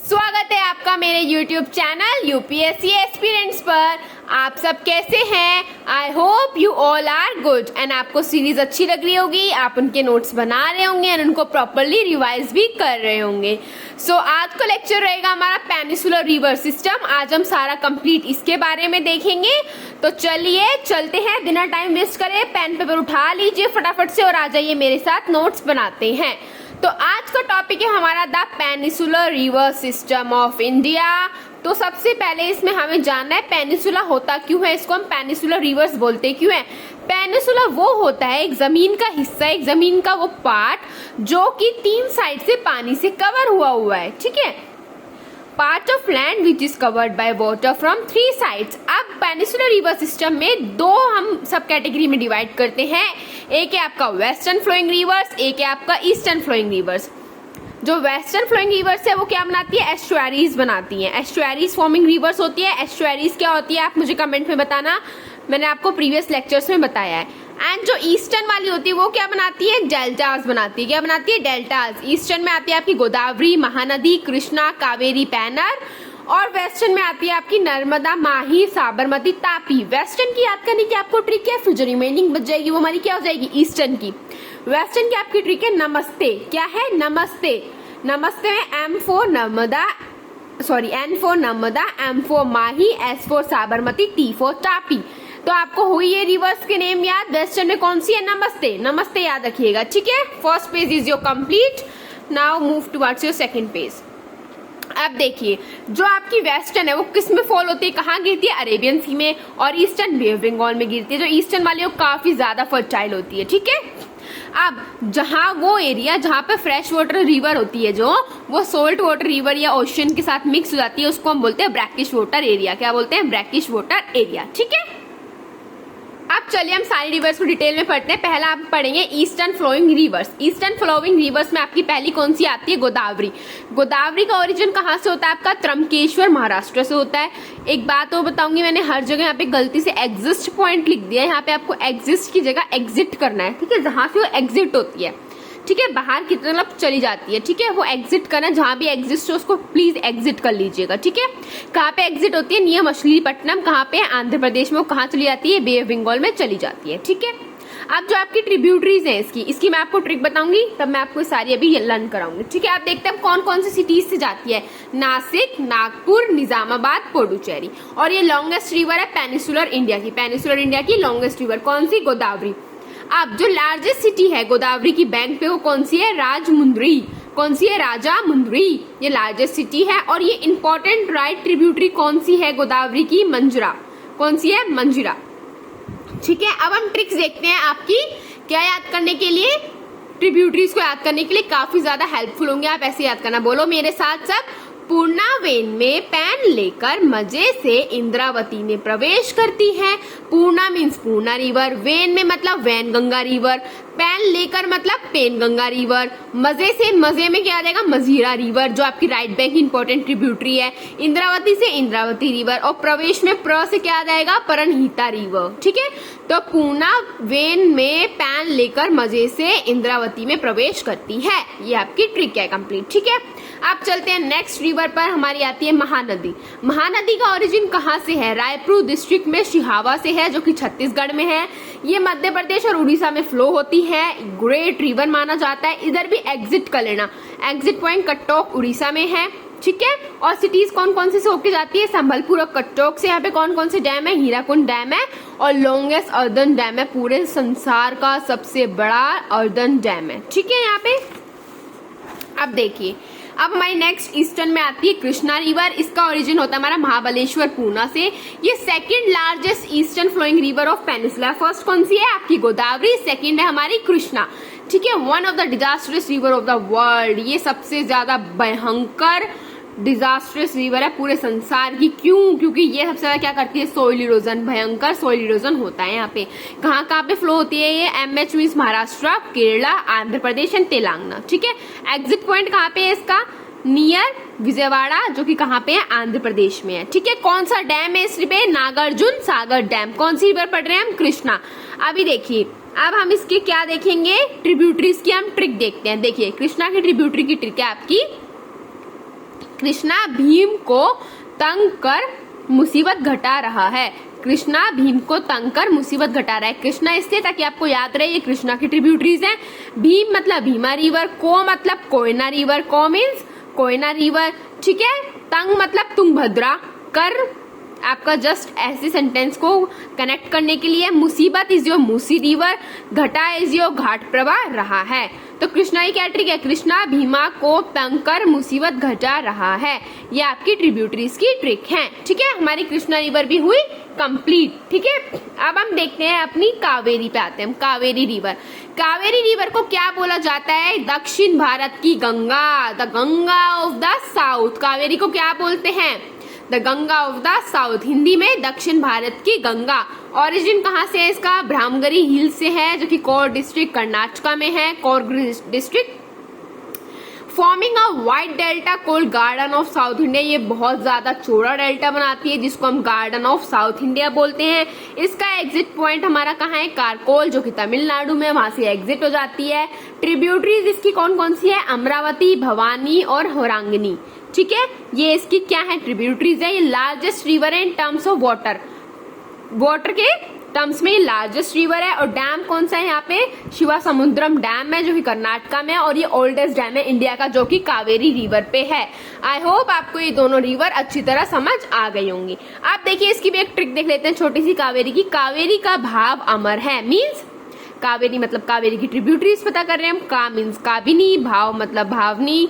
स्वागत है आपका मेरे YouTube चैनल यूपीएससी एस्पिरेंट्स पर। आप सब कैसे हैं? I hope you all are good and आपको सीरीज अच्छी लग रही होगी, आप उनके नोट्स बना रहे होंगे और उनको प्रॉपरली रिवाइज भी कर रहे होंगे। आज का लेक्चर रहेगा हमारा पेनिसुलर रिवर सिस्टम। आज हम सारा कंप्लीट इसके बारे में देखेंगे। तो चलिए चलते हैं, बिना टाइम वेस्ट करे पेन पेपर उठा लीजिए फटाफट से और आ जाइए मेरे साथ, नोट्स बनाते हैं। तो आज का टॉपिक है हमारा the peninsular river system of India. तो सबसे पहले इसमें हमें जानना है पेनिसुला होता क्यों है, इसको हम पेनिसुलर रिवर्स बोलते क्यों है। पेनिसुला वो होता है एक जमीन का हिस्सा, एक जमीन का वो पार्ट जो कि 3 साइड से पानी से कवर हुआ है। ठीक है, part of land which is covered by water from 3 sides. अब पेनिसुलर रिवर सिस्टम में 2 हम सब कैटेगरी में डिवाइड करते हैं। एक है आपका वेस्टर्न फ्लोइंग रिवर्स, एक है आपका ईस्टर्न फ्लोइंग रिवर्स। जो वेस्टर्न फ्लोइंग रिवर्स है वो क्या बनाती है, एस्चुअरीज बनाती है। एस्चुअरीज फॉर्मिंग रिवर्स होती है। एस्चुअरीज क्या होती है आप मुझे कमेंट में बताना, मैंने आपको प्रीवियस लेक्चर्स में बताया है। एंड जो ईस्टर्न वाली होती है वो क्या बनाती है, डेल्टास बनाती है। क्या बनाती है, डेल्टास। ईस्टर्न में आती है आपकी गोदावरी, महानदी, कृष्णा, कावेरी, पैनर। और वेस्टर्न में आती है आपकी नर्मदा, माही, साबरमती, तापी। वेस्टर्न की याद करने की आपको ट्रिक है, फिर जो रिमेनिंग बच जाएगी वो हमारी क्या हो जाएगी, ईस्टर्न की। वेस्टर्न की आपकी ट्रिक है नमस्ते। क्या है, नमस्ते। नमस्ते में N for Narmada, M for Mahi, S for Sabarmati, T for Tapi. तो आपको हुई ये रिवर्स के नेम याद। वेस्टर्न में कौन सी है, नमस्ते। नमस्ते याद रखिएगा। ठीक है, first page is your complete. Now move towards your second page. अब देखिए, जो आपकी वेस्टर्न है वो किस में फॉल होती है, कहाँ गिरती है, अरेबियन सी में। और ईस्टर्न बे ऑफ बंगाल में गिरती है। जो ईस्टर्न वाली है वो काफी ज्यादा फर्टाइल होती है। ठीक है, अब जहाँ वो एरिया जहाँ पे फ्रेश वाटर रिवर होती है, जो वो सोल्ट वाटर रिवर या ओशियन के साथ मिक्स हो जाती है, उसको हम बोलते हैं ब्रैकिश वाटर एरिया। क्या बोलते हैं, ब्रैकिश वाटर एरिया। ठीक है, अब चलिए हम सारी रिवर्स को डिटेल में पढ़ते हैं। पहला आप पढ़ेंगे eastern flowing rivers. Eastern flowing rivers में आपकी पहली कौन सी आती है, गोदावरी। गोदावरी का ओरिजिन कहाँ से होता है आपका, त्रंबकेश्वर महाराष्ट्र से होता है। एक बात और बताऊंगी, मैंने हर जगह यहाँ पे गलती से एग्जिस्ट पॉइंट लिख दिया है। यहाँ पे आपको एग्जिस्ट की जगह एग्जिट करना है। ठीक है, जहां से वो एग्जिट होती है, ठीक है, बाहर की तरफ चली जाती है। ठीक है, वो एग्जिट करना, जहां भी एग्जिस्ट हो उसको प्लीज एग्जिट कर लीजिएगा। ठीक है, कहाँ पे एग्जिट होती है, नियर मछलीपट्टनम। कहाँ पे, आंध्र प्रदेश में। वो कहाँ चली जाती है, बे ऑफ बंगाल में चली जाती है। ठीक है, अब जो आपकी ट्रिब्यूटरीज हैं इसकी मैं आपको ट्रिक बताऊंगी, तब मैं आपको सारी अभी लर्न कराऊंगी। ठीक है, आप देखते हैं कौन कौन सी सिटीज से जाती है, नासिक, नागपुर, निजामाबाद, पुडुचेरी। और ये लॉन्गेस्ट रिवर है पेनिसुलर इंडिया की। पेनिसुलर इंडिया की लॉन्गेस्ट रिवर कौन सी, गोदावरी। अब जो लार्जेस्ट सिटी है गोदावरी की बैंक पे वो कौन सी है, राजमुंद्री। कौन सी है, राजा मुंद्री। ये लार्जेस्ट सिटी है। और ये इंपॉर्टेंट राइट ट्रिब्यूटरी कौन सी है गोदावरी की, मंजरा। कौन सी है, मंजरा। ठीक है, अब हम ट्रिक्स देखते हैं आपकी क्या याद करने के लिए, ट्रिब्यूटरीज को याद करने के लिए काफी ज्यादा हेल्पफुल होंगे। आप ऐसे याद करना, बोलो मेरे साथ सब। पूर्णा वेन में पैन लेकर मजे से इंद्रावती में प्रवेश करती है। पूर्णा मीन्स पूर्णा रिवर, वेन में मतलब वैन गंगा रिवर, पैन लेकर मतलब पेन गंगा रिवर, मजे से, मजे में क्या आ जाएगा, मजीरा रिवर जो आपकी राइट बैंक इंपॉर्टेंट ट्रिब्यूटरी है, इंद्रावती से इंद्रावती रिवर, और प्रवेश में प्र से क्या आ जाएगा, परनहिता रिवर। ठीक है, तो पूर्णा वेन में पैन लेकर मजे से इंद्रावती में प्रवेश करती है। ये आपकी ट्रिक है कंप्लीट। ठीक है, आप चलते हैं नेक्स्ट रिवर पर। हमारी आती है महानदी। महानदी का ओरिजिन कहाँ से है, रायपुर डिस्ट्रिक्ट में सिहावा से है, जो कि छत्तीसगढ़ में है। ये मध्य प्रदेश और उड़ीसा में फ्लो होती है। ग्रेट रिवर माना जाता है। इधर भी एग्जिट कर लेना, एग्जिट पॉइंट कटोक उड़ीसा में है। ठीक है, और सिटीज कौन कौन से होके जाती है, संबलपुर और कटोक से। यहाँ पे कौन कौन से डैम है, हीराकुंड डैम है और लॉन्गेस्ट अर्दन डैम है, पूरे संसार का सबसे बड़ा अर्दन डैम है। ठीक है, यहाँ पे अब देखिए, अब हमारी नेक्स्ट ईस्टर्न में आती है कृष्णा रिवर। इसका ओरिजिन होता है हमारा महाबलेश्वर, पूना से। ये second largest eastern flowing river of peninsula. First कौन सी है आपकी, गोदावरी। सेकंड है हमारी कृष्णा। ठीक है, one of the disastrous river of the world. ये सबसे ज्यादा भयंकर डिजास्टरस रिवर है पूरे संसार की। क्यों, क्योंकि ये सबसे ज्यादा क्या करती है, सोइल इरोजन, भयंकर सोइल इरोजन होता है यहाँ पे। कहाँ पे फ्लो होती है ये, MH means Maharashtra, Kerala, Andhra Pradesh and Telangana. ठीक है, एग्जिट पॉइंट कहाँ पे है इसका, नियर विजयवाड़ा, जो कि कहाँ पे है, आंध्र प्रदेश में है। ठीक है, कौन सा डैम है इस पे, नागार्जुन सागर डैम। कौन सी रिवर पढ़ रहे हैं हम, कृष्णा। अभी देखिए, अब हम इसके क्या देखेंगे, ट्रिब्यूटरीज की हम ट्रिक देखते हैं। देखिए, कृष्णा की ट्रिब्यूटरी की ट्रिक है आपकी, कृष्णा भीम को तंग कर मुसीबत घटा रहा है। कृष्णा भीम को तंग कर मुसीबत घटा रहा है। कृष्णा इसलिए ताकि आपको याद रहे ये कृष्णा की ट्रिब्यूटरीज हैं। भीम मतलब भीमा रिवर, को मतलब कोयना रिवर, को मीन्स कोयना रिवर, ठीक है। तंग मतलब तुंगभद्रा, कर आपका जस्ट ऐसे सेंटेंस को कनेक्ट करने के लिए। मुसीबत इज योर मूसी रिवर, घटा इज योर घाट प्रवाह रहा है। तो कृष्णा की क्या ट्रिक है, कृष्णा भीमा को तंग कर मुसीबत घटा रहा है, ये आपकी ट्रिब्यूटरीज की ट्रिक है, ठीक है। हमारी कृष्णा रिवर भी हुई कंप्लीट, ठीक है। अब हम देखते हैं अपनी कावेरी पे आते हैं। कावेरी रिवर, कावेरी रिवर को क्या बोला जाता है, दक्षिण भारत की Ganga, the Ganga of the south. Kaveri को क्या बोलते हैं, the Ganga of the south, Hindi में दक्षिण भारत की गंगा। ओरिजिन कहाँ से है इसका, ब्रह्मगिरी हिल से है, जो कि कोर डिस्ट्रिक्ट कर्नाटका में है, core district. Forming a wide delta called garden of south India, ये बहुत ज्यादा चौड़ा डेल्टा बनाती है जिसको हम गार्डन ऑफ साउथ इंडिया बोलते हैं। इसका एग्जिट पॉइंट हमारा कहाँ है, कारकोल, जो कि तमिलनाडु में, वहां से एग्जिट हो जाती है। ट्रिब्यूटरीज इसकी कौन कौन सी है, अमरावती, भवानी और होरांगनी, ठीक है। ये इसकी क्या है, ट्रिब्यूटरीज है। ये लार्जेस्ट रिवर है in terms of water, water के टर्म्स में लार्जेस्ट रिवर है। और डैम कौन सा है यहाँ पे, शिवा समुद्रम डैम है, जो कि कर्नाटका में, और ये ओल्डेस्ट डैम है इंडिया का, जो कि कावेरी रिवर पे है। आई होप आपको ये दोनों रिवर अच्छी तरह समझ आ गई होंगी। आप देखिए इसकी भी एक ट्रिक देख लेते हैं छोटी सी कावेरी की। कावेरी का भाव अमर है, मीन्स कावेरी मतलब कावेरी की ट्रिब्यूटरीज पता कर रहे हैं हम। का मीन्स काबिनी, भाव मतलब भावनी,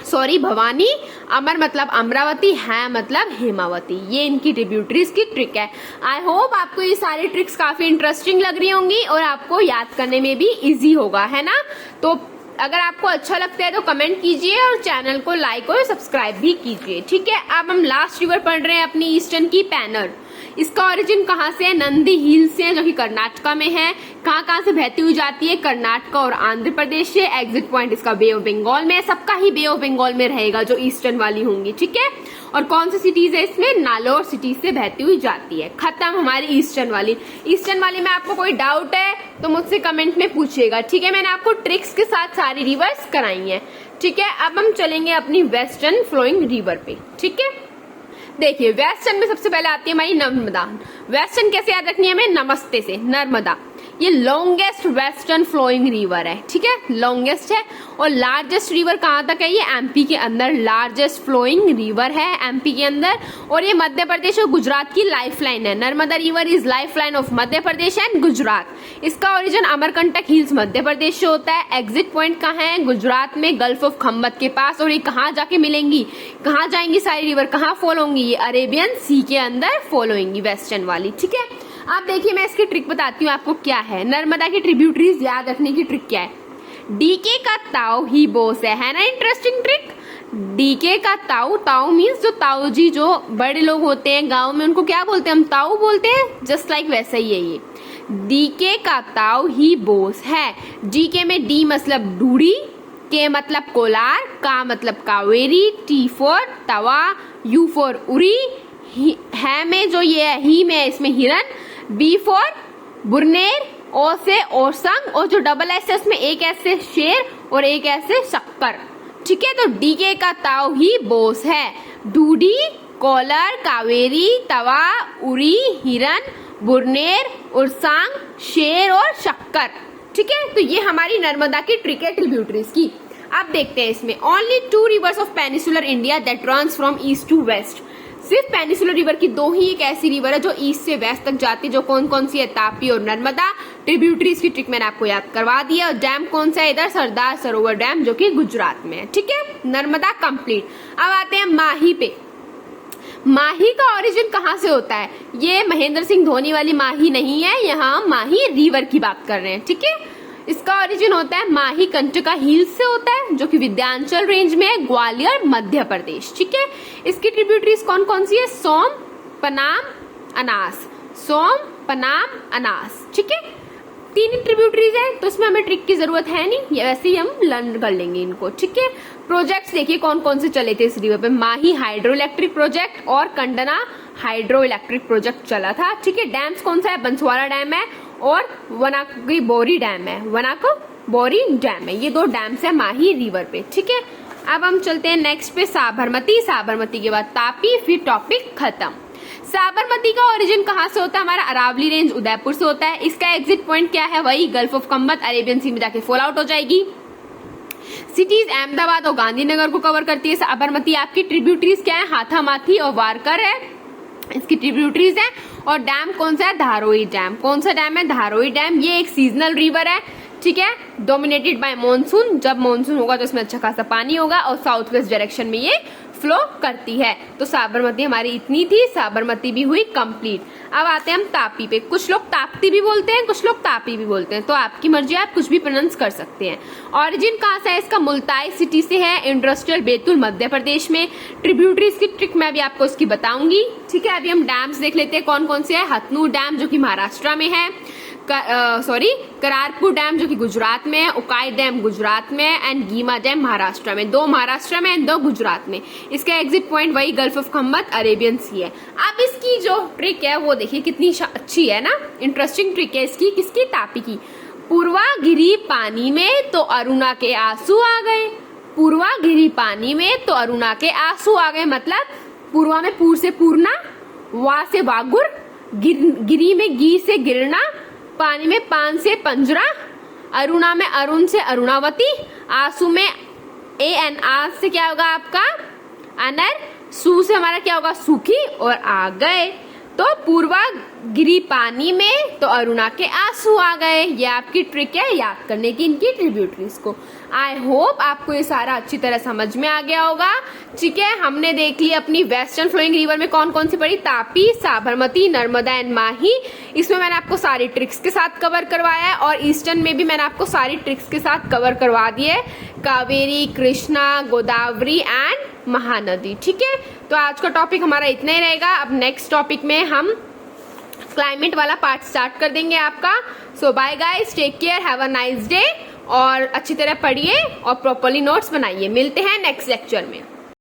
सॉरी भवानी, अमर मतलब अमरावती, है मतलब हेमावती। ये इनकी ट्रिब्यूटरीज की ट्रिक है। आई होप आपको ये सारी ट्रिक्स काफी इंटरेस्टिंग लग रही होंगी और आपको याद करने में भी इजी होगा, है ना। तो अगर आपको अच्छा लगता है तो कमेंट कीजिए और चैनल को लाइक और सब्सक्राइब भी कीजिए, ठीक है। अब हम लास्ट रिवर पढ़ रहे हैं अपनी ईस्टर्न की, पैनर। इसका ओरिजिन कहाँ से है, नंदी हिल से है, जो कि कर्नाटका में है। कहाँ से बहती हुई जाती है, कर्नाटका और आंध्र प्रदेश से। एग्जिट पॉइंट इसका बे ऑफ बंगाल में है, सबका ही बे ऑफ बंगाल में रहेगा जो ईस्टर्न वाली होंगी, ठीक है। और कौन सी सिटीज है इसमें, नालौर सिटी से बहती हुई जाती है। खत्म हमारी ईस्टर्न वाली। ईस्टर्न वाली में आपको कोई डाउट है तो मुझसे कमेंट में पूछिएगा, ठीक है। मैंने आपको ट्रिक्स के साथ सारी रिवर्स कराई है, ठीक है। अब हम चलेंगे अपनी वेस्टर्न फ्लोइंग रिवर पे, ठीक है। देखिए वेस्टर्न में सबसे पहले आती है हमारी नर्मदा। वेस्टर्न कैसे याद रखनी है हमें, नमस्ते से, नर्मदा। ये लॉन्गेस्ट वेस्टर्न फ्लोइंग रिवर है, ठीक है, लॉन्गेस्ट है। और लार्जेस्ट रिवर कहाँ तक है, ये एमपी के अंदर लार्जेस्ट फ्लोइंग रिवर है, एमपी के अंदर। और ये मध्य प्रदेश और गुजरात की लाइफलाइन है। Narmada river is lifeline of Madhya Pradesh and Gujarat. इसका ओरिजिन अमरकंटक हिल्स मध्य प्रदेश से होता है। एग्जिट पॉइंट कहाँ है, गुजरात में, गल्फ ऑफ खम्बत के पास। और ये कहाँ जाके मिलेंगी, कहाँ जाएंगी सारी रिवर, कहाँ फॉलो होंगी, ये अरेबियन सी के अंदर फॉलो होंगी, वेस्टर्न वाली, ठीक है। आप देखिए मैं इसकी ट्रिक बताती हूँ आपको क्या है। नर्मदा की ट्रिब्यूटरीज याद रखने की ट्रिक क्या है, डीके का ताऊ ही बोस है ना। इंटरेस्टिंग ट्रिक, डीके का ताऊ, ताऊ मीन्स जो ताऊ जी, जो बड़े लोग होते हैं गांव में, उनको क्या बोलते हैं हम, ताऊ बोलते हैं। जस्ट लाइक वैसा ही है ये, डीके का ताऊ ही बोस है। डीके में डी मतलब डूडी, के मतलब कोलार, का मतलब Kaveri, T for Tawa, you for Uri, है में जो ये है, ही में इसमें हिरन, बी फॉर बुरनेर, ओ से ओरसंग, और जो डबल एस है उसमें एक एस से शेर और एक एस से शक्कर, ठीक है। तो डीके का ताऊ ही बोस है। डूडी, कोलर, कावेरी, तवा, उरी, हिरन, बुरनेर, उरसांग, शेर और शक्कर, ठीक है। तो ये हमारी नर्मदा की ट्रिक है ट्रिब्यूटरीज की। अब देखते हैं इसमें only 2 rivers of peninsular India that runs from east to west. सिर्फ पेनिसुलर रिवर की 2 ही एक ऐसी रिवर है जो ईस्ट से वेस्ट तक जाती है, जो कौन कौन सी है, तापी और नर्मदा। ट्रिब्यूटरीज की ट्रिक मैंने आपको याद करवा दिया। और डैम कौन सा है इधर, सरदार सरोवर डैम, जो कि गुजरात में है, ठीक है। नर्मदा कंप्लीट। अब आते हैं माही पे। माही का ओरिजिन कहाँ से होता है, ये महेंद्र सिंह धोनी वाली माही नहीं है, यहाँ माही रिवर की बात कर रहे हैं, ठीक है। इसका ओरिजिन होता है माही कंटका हिल्स से होता है, जो कि विंध्याचल रेंज में है, ग्वालियर मध्य प्रदेश, ठीक है। इसकी ट्रिब्यूटरीज कौन कौन सी है, सोम, पनाम, अनास, सोम, पनाम, अनास, ठीक है। 3 ट्रिब्यूटरीज है, तो इसमें हमें ट्रिक की जरूरत है नहीं, ये वैसे ही हम लर्न कर लेंगे इनको, ठीक है। प्रोजेक्ट्स देखिए कौन कौन से चले थे इस रिवर पे, माही हाइड्रो इलेक्ट्रिक प्रोजेक्ट और कंडना हाइड्रो इलेक्ट्रिक प्रोजेक्ट चला था, ठीक है। डैम्स कौन सा है, बंसवाड़ा डैम है और वनाकी बोरी डैम है, वनाको बोरी डैम है, ये 2 डैम्स है माही रिवर पे, ठीक है। अब हम चलते हैं नेक्स्ट पे साबरमती, साबरमती के बाद तापी, फिर टॉपिक खत्म। साबरमती का ओरिजिन कहाँ से होता है? हमारा अरावली रेंज उदयपुर से होता है। इसका एग्जिट पॉइंट क्या है? वही गल्फ ऑफ कम्मत, अरेबियन सी में जाके फॉल आउट हो जाएगी। सिटीज अहमदाबाद और गांधीनगर को कवर करती है साबरमती। आपकी ट्रिब्यूटरीज क्या है? हाथामाथी और वारकर है, इसकी ट्रिब्यूटरीज है। और डैम कौन सा है? धारोई डैम। कौन सा डैम है? धारोई डैम। ये एक सीजनल रिवर है, ठीक है, डोमिनेटेड बाय मानसून। जब मानसून होगा तो इसमें अच्छा खासा पानी होगा और साउथ वेस्ट डायरेक्शन में ये फ्लो करती है। तो साबरमती हमारी इतनी थी, साबरमती भी हुई कंप्लीट। अब आते हैं हम तापी पे। कुछ लोग ताप्ती भी बोलते हैं, कुछ लोग तापी भी बोलते हैं, तो आपकी मर्जी, आप कुछ भी प्रोनाउंस कर सकते हैं। ऑरिजिन कहाँ से है इसका? मुल्ताई सिटी से है, इंडस्ट्रियल बैतूल मध्य प्रदेश में। ट्रिब्यूटरीज की ट्रिक मैं भी आपको उसकी बताऊंगी, ठीक है। अभी हम डैम्स देख लेते हैं कौन कौन से है। हथनूर डैम जो कि महाराष्ट्र में है, करारपुर डैम जो कि गुजरात में है, उकाई डैम गुजरात में है, एंड गीमा डैम महाराष्ट्र में। 2 महाराष्ट्र में एंड 2 गुजरात में। इसका एग्जिट पॉइंट वही गल्फ ऑफ कम्मत, अरेबियन सी है। अब इसकी जो ट्रिक है वो देखिए कितनी अच्छी है ना, इंटरेस्टिंग ट्रिक है इसकी। किसकी? तापी की। पूर्वा गिरी पानी में तो अरुणा के आंसू आ गए। पूर्वा गिरी पानी में तो अरुणा के आंसू आ गए, मतलब पूर्वा में पूर से पूर्णा, वा से वागुर, गिरी में गी से गिरना, पानी में पान से पंजरा, अरुणा में अरुण से अरुणावती, आंसू में ए एन आर से क्या होगा आपका? अनर, सू से हमारा क्या होगा? सूखी, और आ गए। तो पूर्वा गिरी पानी में तो अरुणा के आंसू आ गए। ये आपकी ट्रिक है याद करने की इनकी ट्रिब्यूटरीज को। आई होप आपको ये सारा अच्छी तरह समझ में आ गया होगा, ठीक है। हमने देख ली अपनी वेस्टर्न फ्लोइंग रिवर में कौन कौन सी पड़ी, तापी, साबरमती, नर्मदा एंड माही। इसमें मैंने आपको सारी ट्रिक्स के साथ कवर करवाया है, और ईस्टर्न में भी मैंने आपको सारी ट्रिक्स के साथ कवर करवा दी है, कावेरी, कृष्णा, गोदावरी एंड महानदी, ठीक है। तो आज का टॉपिक हमारा इतना ही रहेगा। अब नेक्स्ट टॉपिक में हम क्लाइमेट वाला पार्ट स्टार्ट कर देंगे आपका। So bye guys, take care, have a nice day, और अच्छी तरह पढ़िए और प्रॉपर्ली नोट्स बनाइए। मिलते हैं नेक्स्ट लेक्चर में।